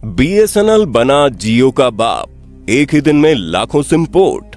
BSNL बना जियो का बाप, एक ही दिन में लाखों सिम पोर्ट।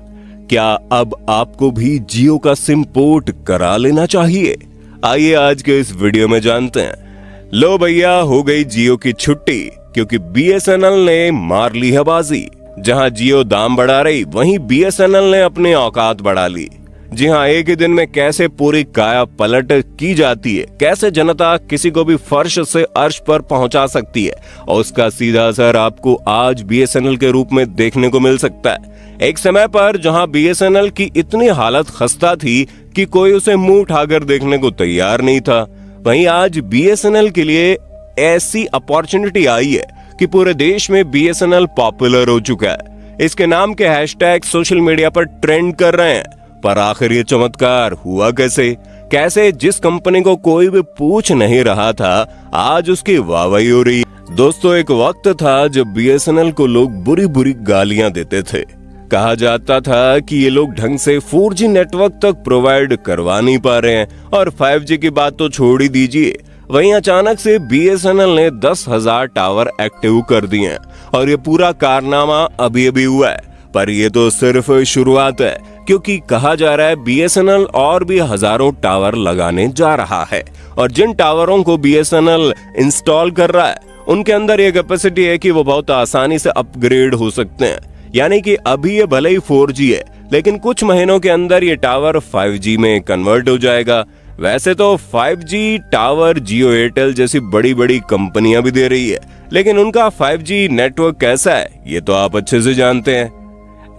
क्या अब आपको भी जियो का सिम पोर्ट करा लेना चाहिए? आइए आज के इस वीडियो में जानते हैं। लो भैया, हो गई जियो की छुट्टी, क्योंकि बीएसएनएल ने मार ली है बाजी। जहां जियो दाम बढ़ा रही, वहीं बीएसएनएल ने अपनी औकात बढ़ा ली। जी हां, एक ही दिन में कैसे पूरी काया पलट की जाती है, कैसे जनता किसी को भी फर्श से अर्श पर पहुंचा सकती है, और उसका सीधा असर आपको आज बीएसएनएल के रूप में देखने को मिल सकता है। एक समय पर जहां बीएसएनएल की इतनी हालत खस्ता थी कि कोई उसे मुंह उठाकर देखने को तैयार नहीं था, वहीं आज बीएसएनएल के लिए ऐसी अपॉर्चुनिटी आई है कि पूरे देश में बीएसएनएल पॉपुलर हो चुका है। इसके नाम के हैशटैग सोशल मीडिया पर ट्रेंड कर रहे हैं। पर आखिर ये चमत्कार हुआ कैसे जिस कंपनी को कोई भी पूछ नहीं रहा था, आज उसकी वाहवाही हो रही है। दोस्तों, एक वक्त था जब बीएसएनएल को लोग बुरी बुरी गालियां देते थे। कहा जाता था कि ये लोग ढंग से 4G नेटवर्क तक प्रोवाइड करवा नहीं पा रहे हैं, और 5G की बात तो छोड़ ही दीजिए। वहीं अचानक से बीएसएनएल ने 10,000 टावर एक्टिव कर दिए हैं, और ये पूरा कारनामा अभी अभी हुआ है। पर ये तो सिर्फ शुरुआत है, क्योंकि कहा जा रहा है बीएसएनएल और भी हजारों टावर लगाने जा रहा है, और जिन टावरों को बीएसएनएल इंस्टॉल कर रहा है उनके अंदर ये कैपेसिटी है कि वो बहुत आसानी से अपग्रेड हो सकते हैं। यानी कि अभी ये भले ही 4G है, लेकिन कुछ महीनों के अंदर ये टावर 5G में कन्वर्ट हो जाएगा। वैसे तो 5G टावर जियो एयरटेल जैसी बड़ी बड़ी कंपनियां भी दे रही है, लेकिन उनका 5G नेटवर्क कैसा है ये तो आप अच्छे से जानते हैं।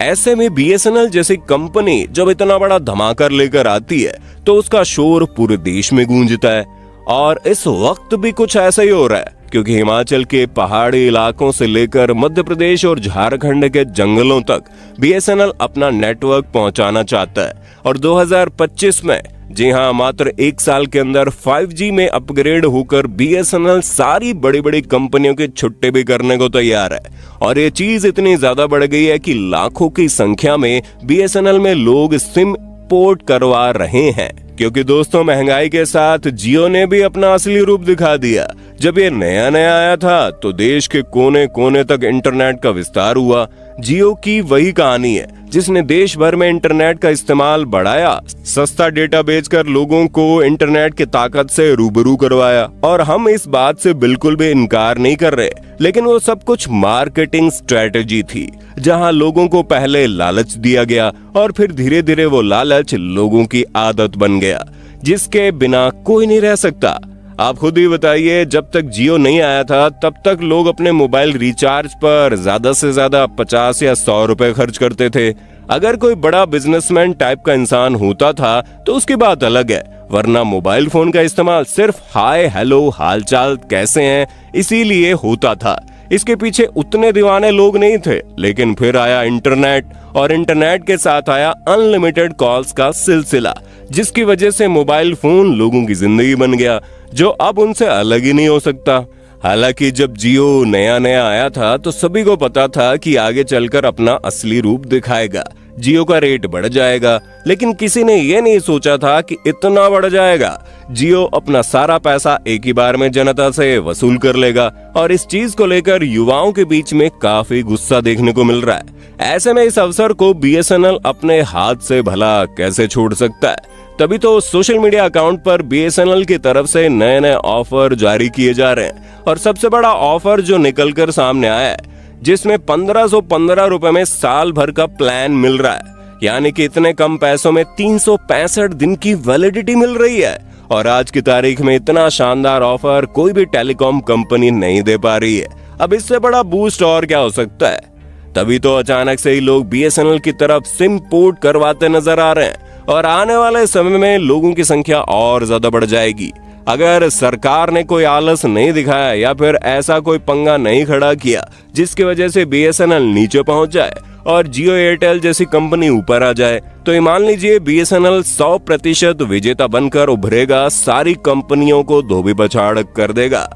ऐसे में बीएसएनएल जैसी कंपनी जब इतना बड़ा धमाका लेकर आती है तो उसका शोर पूरे देश में गूंजता है। और इस वक्त भी कुछ ऐसा ही हो रहा है, क्योंकि हिमाचल के पहाड़ी इलाकों से लेकर मध्य प्रदेश और झारखंड के जंगलों तक बीएसएनएल अपना नेटवर्क पहुंचाना चाहता है। और 2025 में, जी हां, मात्र एक साल के अंदर 5G में अपग्रेड होकर बीएसएनएल सारी बड़ी बड़ी कंपनियों के छुट्टे भी करने को तैयार है। और ये चीज इतनी ज्यादा बढ़ गई है कि लाखों की संख्या में बीएसएनएल में लोग सिम पोर्ट करवा रहे हैं। क्योंकि दोस्तों, महंगाई के साथ जियो ने भी अपना असली रूप दिखा दिया। जब ये नया नया आया था तो देश के कोने कोने तक इंटरनेट का विस्तार हुआ। जियो की वही कहानी है जिसने देश भर में इंटरनेट का इस्तेमाल बढ़ाया, सस्ता डेटा बेचकर लोगों को इंटरनेट की ताकत से रूबरू करवाया। और हम इस बात से बिल्कुल भी इनकार नहीं कर रहे, लेकिन वो सब कुछ मार्केटिंग स्ट्रेटेजी थी, जहां लोगों को पहले लालच दिया गया और फिर धीरे धीरे वो लालच लोगों की आदत बन गया, जिसके बिना कोई नहीं रह सकता। आप खुद ही बताइए, जब तक जियो नहीं आया था तब तक लोग अपने मोबाइल रिचार्ज पर ज्यादा से ज्यादा 50 या 100 रुपए खर्च करते थे। अगर कोई बड़ा बिजनेसमैन टाइप का इंसान होता था तो उसकी बात अलग है, वरना मोबाइल फोन का इस्तेमाल सिर्फ हाय हेलो हालचाल कैसे हैं इसीलिए होता था। इसके पीछे उतने दीवाने लोग नहीं थे। लेकिन फिर आया इंटरनेट, और इंटरनेट के साथ आया अनलिमिटेड कॉल्स का सिलसिला, जिसकी वजह से मोबाइल फोन लोगों की जिंदगी बन गया, जो अब उनसे अलग ही नहीं हो सकता। हालांकि जब जियो नया नया आया था तो सभी को पता था कि आगे चलकर अपना असली रूप दिखाएगा, जियो का रेट बढ़ जाएगा। लेकिन किसी ने यह नहीं सोचा था कि इतना बढ़ जाएगा। जियो अपना सारा पैसा एक ही बार में जनता से वसूल कर लेगा, और इस चीज को लेकर युवाओं के बीच में काफी गुस्सा देखने को मिल रहा है। ऐसे में इस अवसर को बीएसएनएल अपने हाथ से भला कैसे छोड़ सकता है? तभी तो सोशल मीडिया अकाउंट पर बीएसएनएल की तरफ से नए नए ऑफर जारी किए जा रहे हैं। और सबसे बड़ा ऑफर जो निकलकर सामने आया है, जिसमें 1515 रुपए में साल भर का प्लान मिल रहा है। यानी कि इतने कम पैसों में 365 दिन की वैलिडिटी मिल रही है। और आज की तारीख में इतना शानदार ऑफर कोई भी टेलीकॉम कंपनी नहीं दे पा रही है। अब इससे बड़ा बूस्ट और क्या हो सकता है? तभी तो अचानक से ही लोग बीएसएनएल की तरफ सिम पोर्ट करवाते नजर आ रहे हैं, और आने वाले समय में लोगों की संख्या और ज्यादा बढ़ जाएगी। अगर सरकार ने कोई आलस नहीं दिखाया या फिर ऐसा कोई पंगा नहीं खड़ा किया जिसकी वजह से बीएसएनएल नीचे पहुंच जाए और जियो एयरटेल जैसी कंपनी ऊपर आ जाए, तो ये मान लीजिए बीएसएनएल 100% विजेता बनकर उभरेगा, सारी कंपनियों को धोबी पछाड़ कर देगा।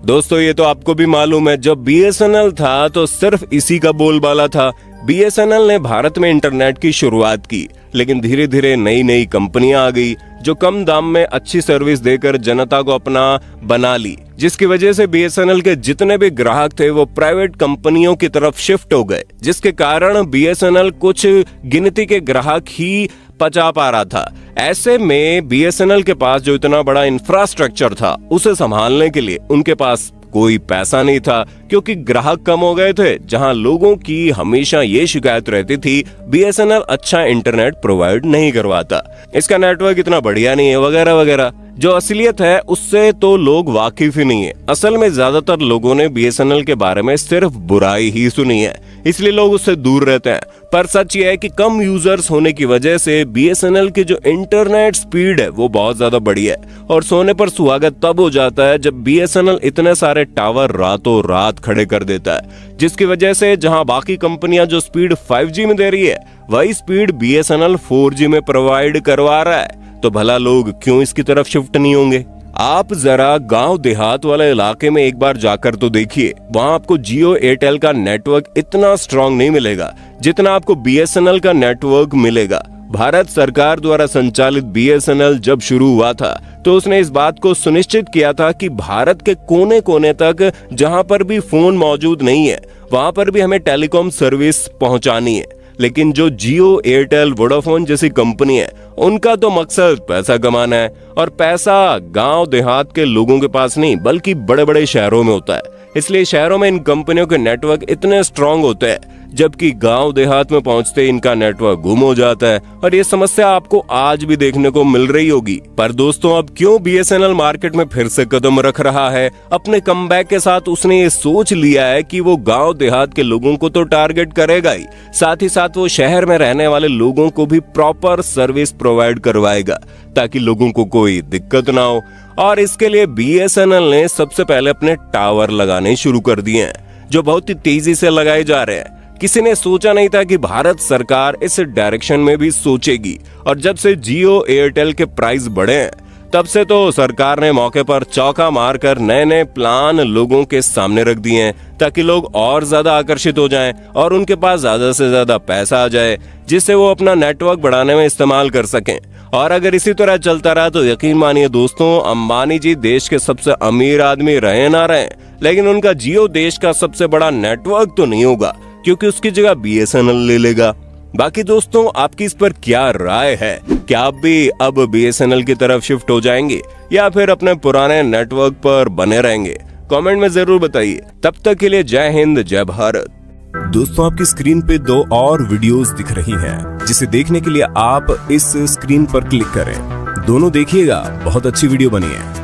दोस्तों, ये तो आपको भी मालूम है, जब बीएसएनएल था तो सिर्फ इसी का बोलबाला था। बीएसएनएल ने भारत में इंटरनेट की शुरुआत की, लेकिन धीरे धीरे नई नई कंपनियां आ गई जो कम दाम में अच्छी सर्विस देकर जनता को अपना बना ली, जिसकी वजह से बीएसएनएल के जितने भी ग्राहक थे वो प्राइवेट कंपनियों की तरफ शिफ्ट हो गए, जिसके कारण बीएसएनएल कुछ गिनती के ग्राहक ही पचा पा रहा था। ऐसे में बीएसएनएल के पास जो इतना बड़ा इंफ्रास्ट्रक्चर था उसे संभालने के लिए उनके पास कोई पैसा नहीं था, क्योंकि ग्राहक कम हो गए थे। जहां लोगों की हमेशा ये शिकायत रहती थी बीएसएनएल अच्छा इंटरनेट प्रोवाइड नहीं करवाता, इसका नेटवर्क इतना बढ़िया नहीं है, वगैरह वगैरह। जो असलियत है उससे तो लोग वाकिफ ही नहीं है। असल में ज्यादातर लोगों ने बीएसएनएल के बारे में सिर्फ बुराई ही सुनी है, इसलिए लोग उससे दूर रहते हैं। पर सच ये है कि कम यूजर्स होने की वजह से बीएसएनएल की जो इंटरनेट स्पीड है वो बहुत ज्यादा बढ़ी है। और सोने पर सुहागा तब हो जाता है जब बीएसएनएल इतने सारे टावर रातों रात खड़े कर देता है, जिसकी वजह से जहां बाकी कंपनियां जो स्पीड 5G में दे रही है वही स्पीड बीएसएनएल 4G में प्रोवाइड करवा रहा है। तो भला लोग क्यों इसकी तरफ शिफ्ट नहीं होंगे? आप जरा गांव देहात वाले इलाके में एक बार जाकर तो देखिए, वहां आपको जियो एयरटेल का नेटवर्क इतना स्ट्रांग नहीं मिलेगा जितना आपको बीएसएनएल का नेटवर्क मिलेगा। भारत सरकार द्वारा संचालित बीएसएनएल जब शुरू हुआ था तो उसने इस बात को सुनिश्चित किया था कि भारत के कोने कोने तक जहां पर भी फोन मौजूद नहीं है वहां पर भी हमें टेलीकॉम सर्विस पहुंचानी है। लेकिन जो जियो एयरटेल वोडाफोन जैसी कंपनी है उनका तो मकसद पैसा कमाना है, और पैसा गांव देहात के लोगों के पास नहीं बल्कि बड़े बड़े शहरों में होता है। इसलिए शहरों में इन कंपनियों के नेटवर्क इतने स्ट्रांग होते हैं, जबकि गांव देहात में पहुंचते इनका नेटवर्क गुम हो जाता है। और ये समस्या आपको आज भी देखने को मिल रही होगी। पर दोस्तों, अब क्यों बीएसएनएल मार्केट में फिर से कदम रख रहा है? अपने कमबैक के साथ उसने ये सोच लिया है कि वो गांव देहात के लोगों को तो टारगेट करेगा ही, साथ ही साथ वो शहर में रहने वाले लोगों को भी प्रॉपर सर्विस प्रोवाइड करवाएगा ताकि लोगों को कोई दिक्कत ना हो। और इसके लिए बीएसएनएल ने सबसे पहले अपने टावर लगाने शुरू कर दिए हैं, जो बहुत ही तेजी से लगाए जा रहे हैं। किसी ने सोचा नहीं था कि भारत सरकार इस डायरेक्शन में भी सोचेगी। और जब से जियो एयरटेल के प्राइस बढ़े हैं तब से तो सरकार ने मौके पर चौका मारकर नए नए प्लान लोगों के सामने रख दिए हैं, ताकि लोग और ज्यादा आकर्षित हो जाएं और उनके पास ज्यादा से ज्यादा पैसा आ जाए, जिससे वो अपना नेटवर्क बढ़ाने में इस्तेमाल कर सकें। और अगर इसी तरह चलता रहा तो यकीन मानिए दोस्तों, अंबानी जी देश के सबसे अमीर आदमी रहे ना रहे, लेकिन उनका जियो देश का सबसे बड़ा नेटवर्क तो नहीं होगा, क्योंकि उसकी जगह बीएसएनएल ले लेगा। बाकी दोस्तों, आपकी इस पर क्या राय है? क्या आप भी अब बीएसएनएल की तरफ शिफ्ट हो जाएंगे या फिर अपने पुराने नेटवर्क पर बने रहेंगे? कमेंट में जरूर बताइए। तब तक के लिए जय हिंद, जय भारत। दोस्तों, आपकी स्क्रीन पे 2 और वीडियोस दिख रही हैं, जिसे देखने के लिए आप इस स्क्रीन पर क्लिक करें। दोनों देखिएगा, बहुत अच्छी वीडियो बनी है।